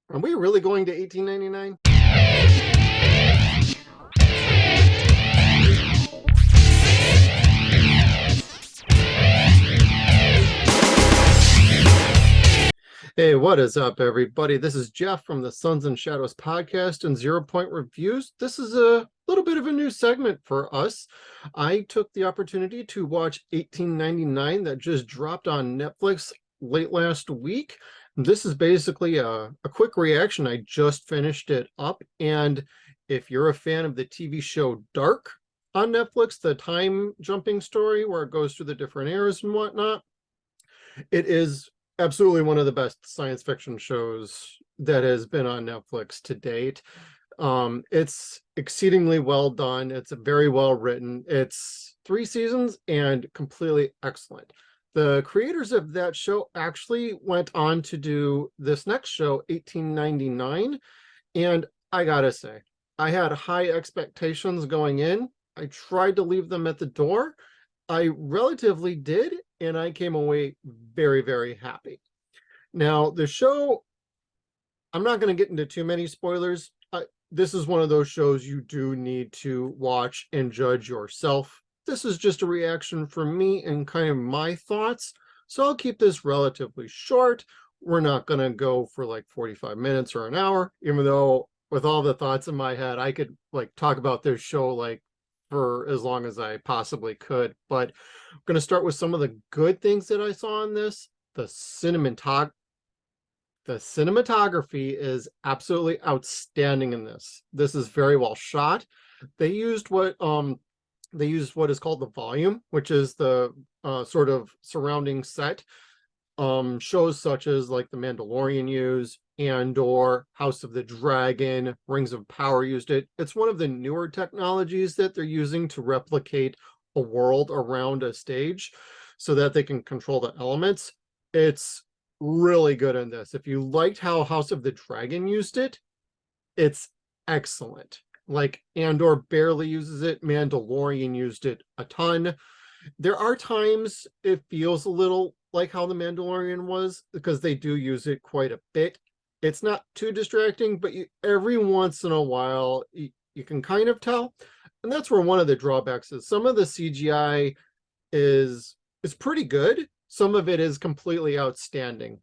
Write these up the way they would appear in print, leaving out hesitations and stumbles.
Are we really going to 1899? Hey, what is up, everybody? This is Jeff from the Suns and Shadows podcast and Zero Point Reviews. This is a little bit of a new segment for us. I took the opportunity to watch 1899 that just dropped on Netflix late last week. This is basically a quick reaction. I just finished it up. And if you're a fan of the TV show Dark on Netflix, the time jumping story where it goes through the different eras and whatnot, it is absolutely one of the best science fiction shows that has been on Netflix to date. It's exceedingly well done. It's very well written. It's 3 seasons and completely excellent. The creators of that show actually went on to do this next show, 1899. And I gotta say, I had high expectations going in. I tried to leave them at the door. I relatively did, and I came away very, very happy. Now, the show, I'm not going to get into too many spoilers. This is one of those shows you do need to watch and judge yourself. This is just a reaction from me and kind of my thoughts. So I'll keep this relatively short. We're not going to go for like 45 minutes or an hour, even though with all the thoughts in my head, I could like talk about this show like for as long as I possibly could. But I'm going to start with some of the good things that I saw in this. The cinematography is absolutely outstanding in this. This is very well shot. They used what is called the volume, which is the sort of surrounding set. Shows such as like The Mandalorian use, Andor, House of the Dragon, Rings of Power used it. It's one of the newer technologies that they're using to replicate a world around a stage so that they can control the elements. It's really good in this. If you liked how House of the Dragon used it, it's excellent. Like Andor barely uses it, Mandalorian used it a ton. There are times it feels a little like how the Mandalorian was because they do use it quite a bit. It's not too distracting, but every once in a while you can kind of tell. And that's where one of the drawbacks is. Some of the CGI is pretty good. Some of it is completely outstanding.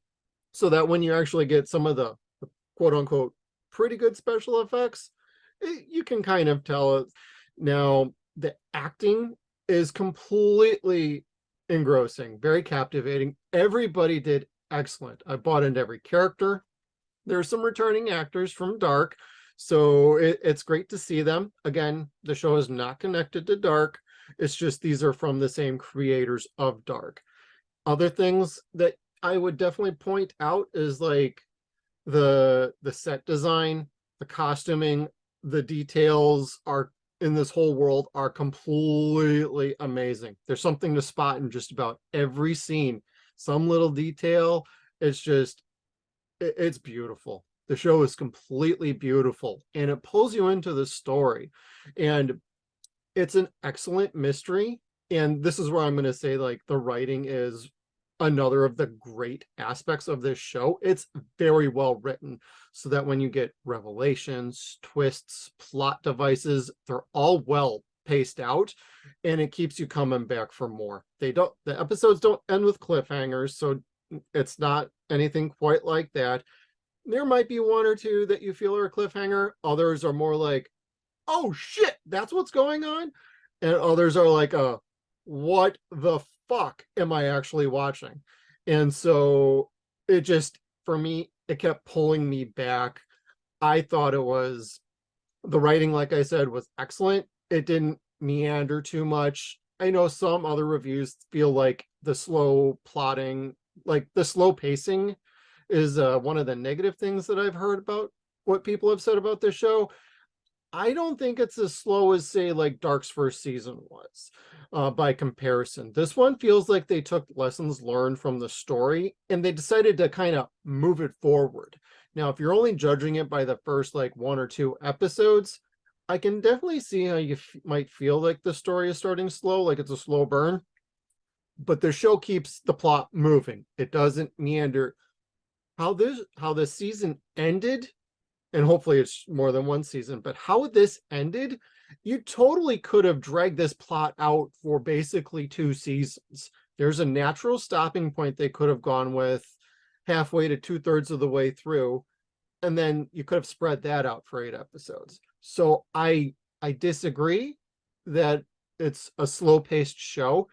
So that when you actually get some of the quote unquote pretty good special effects, you can kind of tell it. Now, the acting is completely engrossing, very captivating. Everybody did excellent. I bought into every character. There are some returning actors from Dark, so it's great to see them. Again, the show is not connected to Dark. It's just these are from the same creators of Dark. Other things that I would definitely point out is like the set design, the costuming, the details are in this whole world are completely amazing. There's something to spot in just about every scene. Some little detail. It's beautiful. The show is completely beautiful and it pulls you into the story. And it's an excellent mystery. And this is where I'm going to say like the writing is another of the great aspects of this show. It's very well written so that when you get revelations, twists, plot devices, they're all well paced out and it keeps you coming back for more. The episodes don't end with cliffhangers, so it's not anything quite like that. There might be one or two that you feel are a cliffhanger. Others are more like, oh shit, that's what's going on. And others are like, what the fuck am I actually watching? And so it just, for me, it kept pulling me back. I thought the writing, like I said, was excellent. It didn't meander too much. I know some other reviews feel like the slow plotting, like the slow pacing is one of the negative things that I've heard about what people have said about this show. I don't think it's as slow as, say, like Dark's first season was by comparison. This one feels like they took lessons learned from the story and they decided to kind of move it forward. Now, if you're only judging it by the first like one or two episodes, I can definitely see how you might feel like the story is starting slow, like it's a slow burn. But the show keeps the plot moving. It doesn't meander. how this season ended, and hopefully it's more than one season, but how this ended, you totally could have dragged this plot out for basically 2 seasons. There's a natural stopping point they could have gone with halfway to 2/3 of the way through, and then you could have spread that out for 8 episodes. So I disagree that it's a slow-paced show.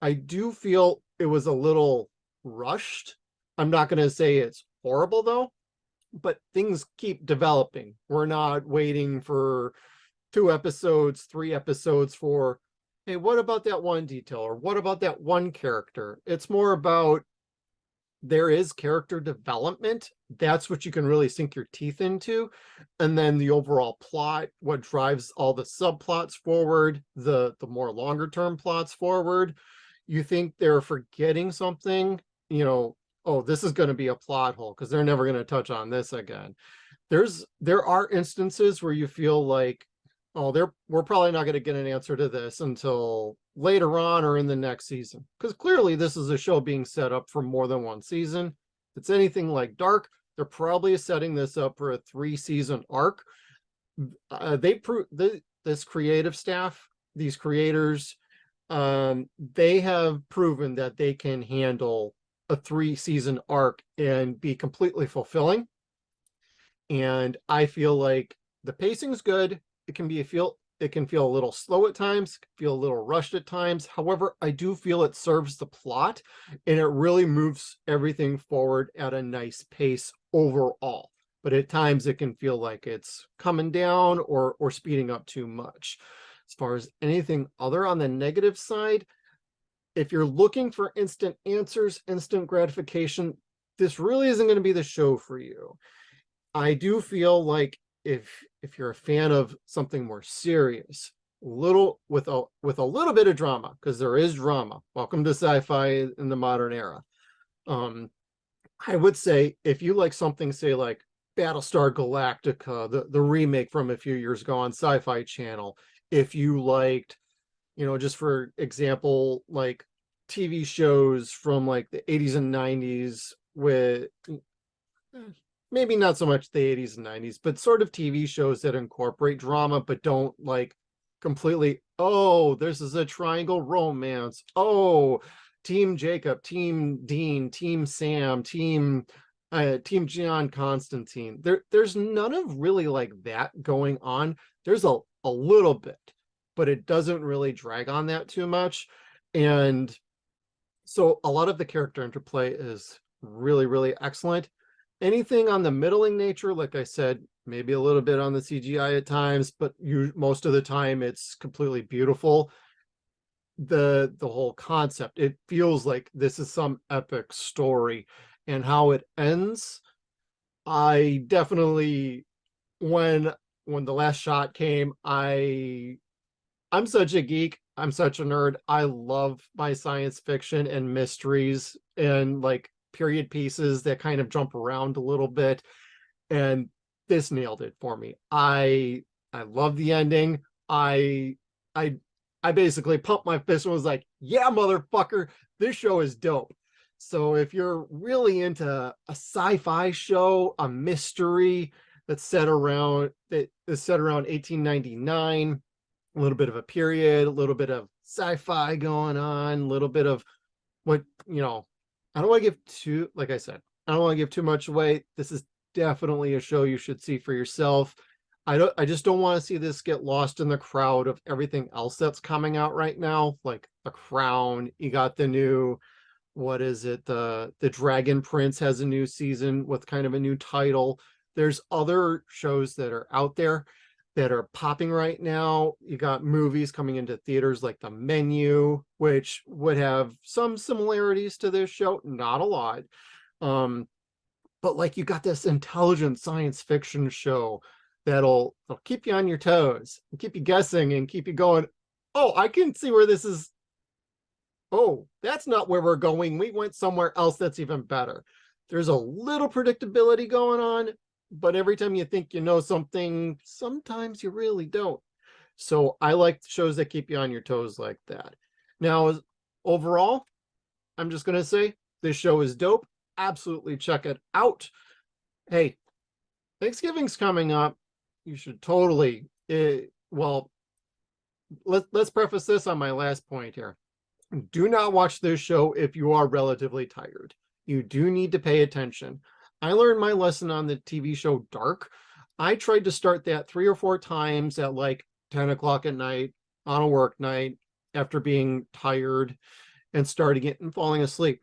I do feel it was a little rushed. I'm not going to say it's horrible though, but things keep developing. We're not waiting for 2 episodes, 3 episodes for, hey, what about that one detail, or what about that one character? It's more about, there is character development. That's what you can really sink your teeth into. And then the overall plot, what drives all the subplots forward, the more longer term plots forward. You think they're forgetting something, oh, this is going to be a plot hole because they're never going to touch on this again. There are instances where you feel like, oh, we're probably not going to get an answer to this until later on or in the next season, because clearly this is a show being set up for more than one season. If it's anything like Dark, they're probably setting this up for a 3-season arc. This creative staff, these creators, they have proven that they can handle a 3-season arc and be completely fulfilling. And I feel like the pacing's good. It can feel a little slow at times, feel a little rushed at times. However, I do feel it serves the plot, and it really moves everything forward at a nice pace overall. But at times it can feel like it's coming down or speeding up too much. As far as anything other on the negative side, if you're looking for instant answers, instant gratification, this really isn't going to be the show for you. I do feel like if you're a fan of something more serious, little with a little bit of drama, because there is drama. Welcome to sci-fi in the modern era. I would say if you like something, say like Battlestar Galactica, the remake from a few years ago on Sci-Fi Channel, if you liked, just for example, like TV shows from like the 80s and 90s with maybe not so much the 80s and 90s, but sort of TV shows that incorporate drama, but don't like completely, oh, this is a triangle romance. Oh, Team Jacob, Team Dean, Team Sam, Team John Constantine. There's none of really like that going on. There's a little bit, but it doesn't really drag on that too much. And so a lot of the character interplay is really, really excellent. Anything on the middling nature, like I said, maybe a little bit on the CGI at times, but most of the time it's completely beautiful. The whole concept, it feels like this is some epic story, and how it ends, I definitely, when the last shot came, I'm such a geek. I'm such a nerd. I love my science fiction and mysteries and like period pieces that kind of jump around a little bit. And this nailed it for me. I love the ending. I I basically pumped my fist and was like, yeah, motherfucker, this show is dope. So if you're really into a sci-fi show, a mystery that is set around 1899, a little bit of a period, a little bit of sci-fi going on, a little bit of what, I don't want to give too, like I said, I don't want to give too much away. This is definitely a show you should see for yourself. I just don't want to see this get lost in the crowd of everything else that's coming out right now, like The Crown. You got the new, what is it? The Dragon Prince has a new season with kind of a new title. There's other shows that are out there that are popping right now. You got movies coming into theaters like The Menu, which would have some similarities to this show, not a lot. But like you got this intelligent science fiction show that'll keep you on your toes and keep you guessing and keep you going, oh, I can see where this is. Oh, that's not where we're going. We went somewhere else that's even better. There's a little predictability going on, but every time you think you know something, sometimes you really don't. So I like shows that keep you on your toes like that. Now, overall, I'm just going to say this show is dope. absolutely check it out. Hey, Thanksgiving's coming up. You should totally, well, let's preface this on my last point here. Do not watch this show if you are relatively tired. You do need to pay attention. I learned my lesson on the TV show Dark. I tried to start that 3 or 4 times at like 10 o'clock at night on a work night after being tired and starting it and falling asleep.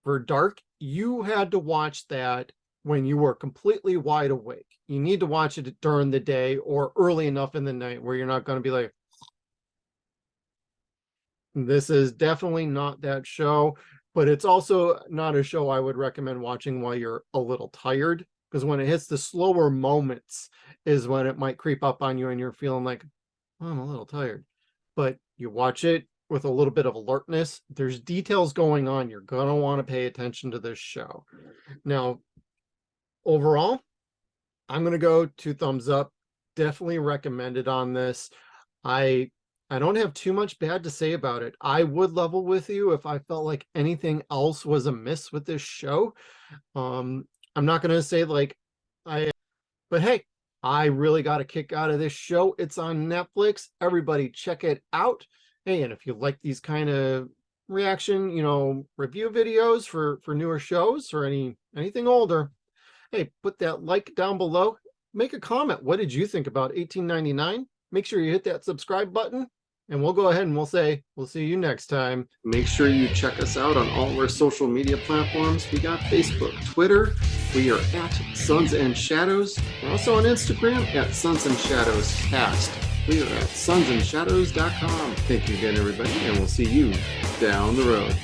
For Dark, you had to watch that when you were completely wide awake. You need to watch it during the day or early enough in the night where you're not going to be like, this is definitely not that show, but it's also not a show I would recommend watching while you're a little tired, because when it hits the slower moments is when it might creep up on you and you're feeling like, oh, I'm a little tired. But you watch it with a little bit of alertness. There's details going on. You're going to want to pay attention to this show. Now, overall, I'm going to go 2 thumbs up. Definitely recommended on this. I don't have too much bad to say about it. I would level with you if I felt like anything else was amiss with this show. I'm not going to say like but hey, I really got a kick out of this show. It's on Netflix. Everybody check it out. Hey, and if you like these kind of reaction, review videos for newer shows or anything older, hey, put that like down below. Make a comment. What did you think about 1899? Make sure you hit that subscribe button, and we'll go ahead and we'll see you next time. Make sure you check us out on all of our social media platforms. We got Facebook, Twitter. We are at Suns and Shadows. We're also on Instagram at Suns and Shadows Cast. We are at sunsandshadows.com. Thank you again, everybody, and we'll see you down the road.